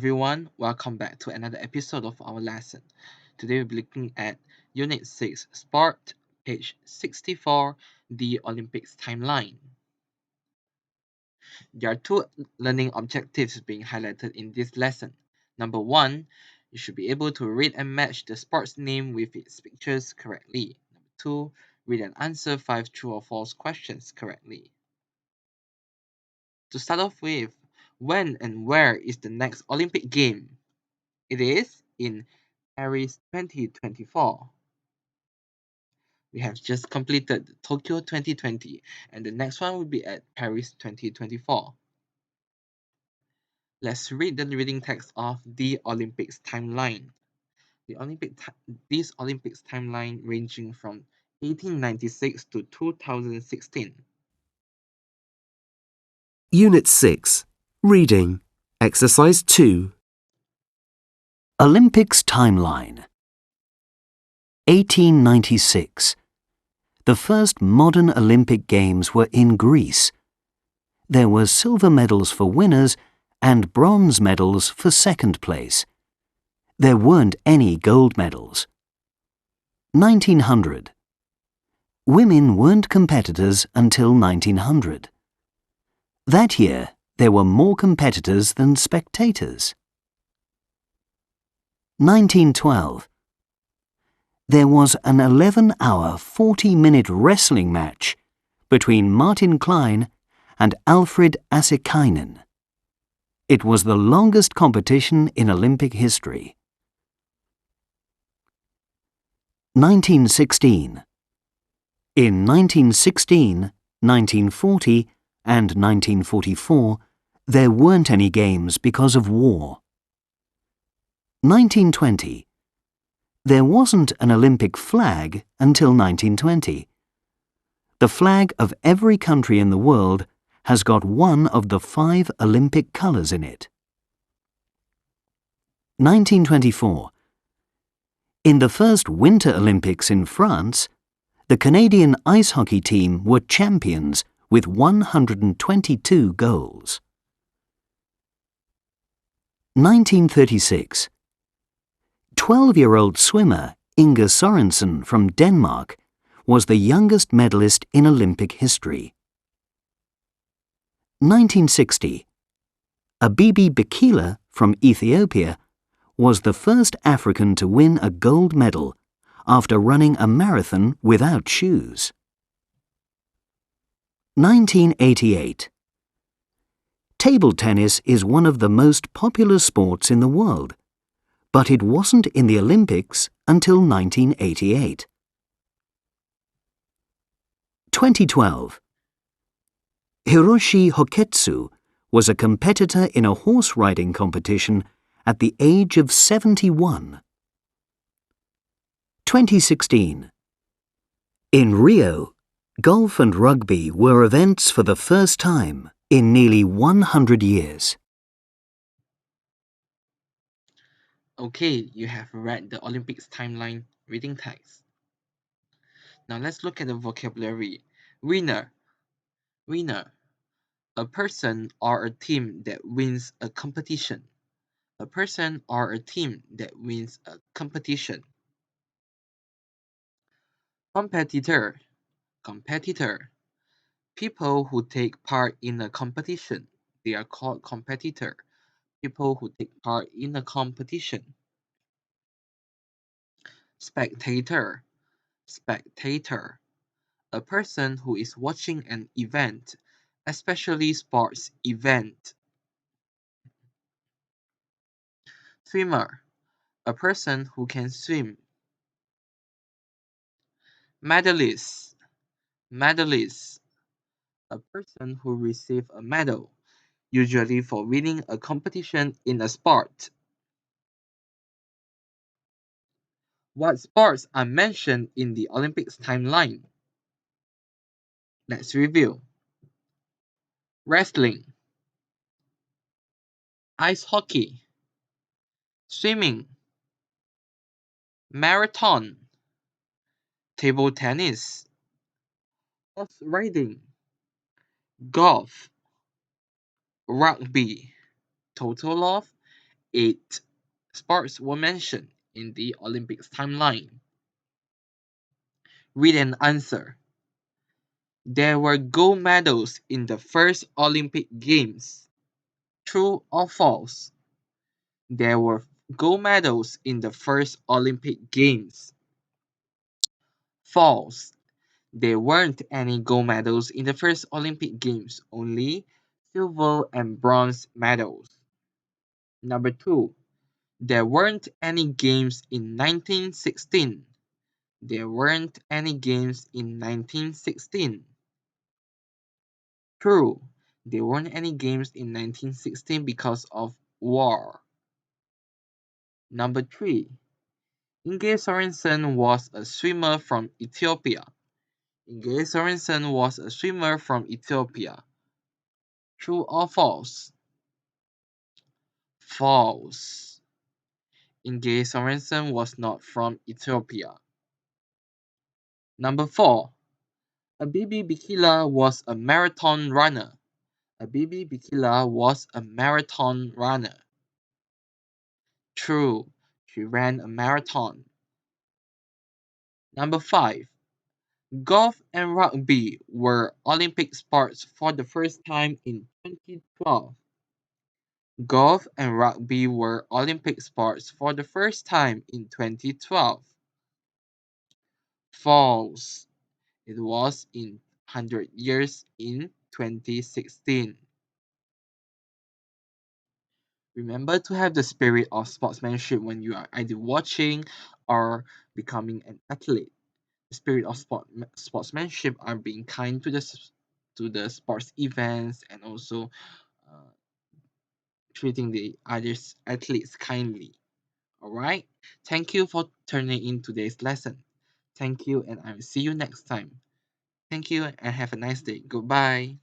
everyone, welcome back to another episode of our lesson. Today we'll be looking at Unit 6 Sport, page 64, the Olympics timeline. There are two learning objectives being highlighted in this lesson. Number 1, you should be able to read and match the sport's name with its pictures correctly. Number 2, read and answer 5 true or false questions correctly. To start off with, when and where is the next Olympic game? It is in Paris 2024. We have just completed Tokyo 2020 and the next one will be at Paris 2024. Let's read the reading text of the Olympics timeline. This Olympics timeline ranging from 1896 to 2016. Unit 6. Reading. Exercise 2. Olympics Timeline. 1896. The first modern Olympic Games were in Greece. There were silver medals for winners and bronze medals for second place. There weren't any gold medals. 1900. Women weren't competitors until 1900. That year, there were more competitors than spectators. 1912. There was an 11-hour, 40-minute wrestling match between Martin Klein and Alfred Assikainen. It was the longest competition in Olympic history. 1916. In 1916, 1940, and 1944, there weren't any games because of war. 1920. There wasn't an Olympic flag until 1920. The flag of every country in the world has got one of the 5 Olympic colours in it. 1924. In the first Winter Olympics in France, the Canadian ice hockey team were champions with 122 goals. 1936. 12-year-old swimmer Inge Sorensen from Denmark was the youngest medalist in Olympic history. 1960. Abibi Bikila from Ethiopia was the first African to win a gold medal after running a marathon without shoes. 1988. Table tennis is one of the most popular sports in the world, but it wasn't in the Olympics until 1988. 2012. Hiroshi Hoketsu was a competitor in a horse riding competition at the age of 71. 2016. In Rio, golf and rugby were events for the first time in nearly 100 years. Okay, you have read the Olympics timeline reading text. Now let's look at the vocabulary. Winner. Winner. A person or a team that wins a competition. A person or a team that wins a competition. Competitor. Competitor. People who take part in a competition. They are called competitor. People who take part in a competition. Spectator. Spectator. A person who is watching an event, especially sports event. Swimmer. A person who can swim. Medalist. Medalist. A person who receives a medal, usually for winning a competition in a sport. What sports are mentioned in the Olympics timeline? Let's review. Wrestling, ice hockey, swimming, marathon, table tennis, horse riding, golf, rugby, total of 8 sports were mentioned in the Olympics timeline? Read and answer. There were gold medals in the first Olympic Games. True or false? There were gold medals in the first Olympic Games. False. There weren't any gold medals in the first Olympic Games, only silver and bronze medals. Number 2. There weren't any games in 1916. There weren't any games in 1916. True. There weren't any games in 1916 because of war. Number 3. Inge Sorensen was a swimmer from Ethiopia. Inge Sorensen was a swimmer from Ethiopia. True or false? False. Inge Sorensen was not from Ethiopia. Number 4. Abibi Bikila was a marathon runner. Abibi Bikila was a marathon runner. True. She ran a marathon. Number 5. Golf and rugby were Olympic sports for the first time in 2012. Golf and rugby were Olympic sports for the first time in 2012. False. It was in 100 years in 2016. Remember to have the spirit of sportsmanship when you are either watching or becoming an athlete. The spirit of sportsmanship are being kind to the sports events and also uh, treating the other athletes kindly. All right. Thank you for turning in today's lesson. Thank you, and I will see you next time. Thank you, and have a nice day. Goodbye.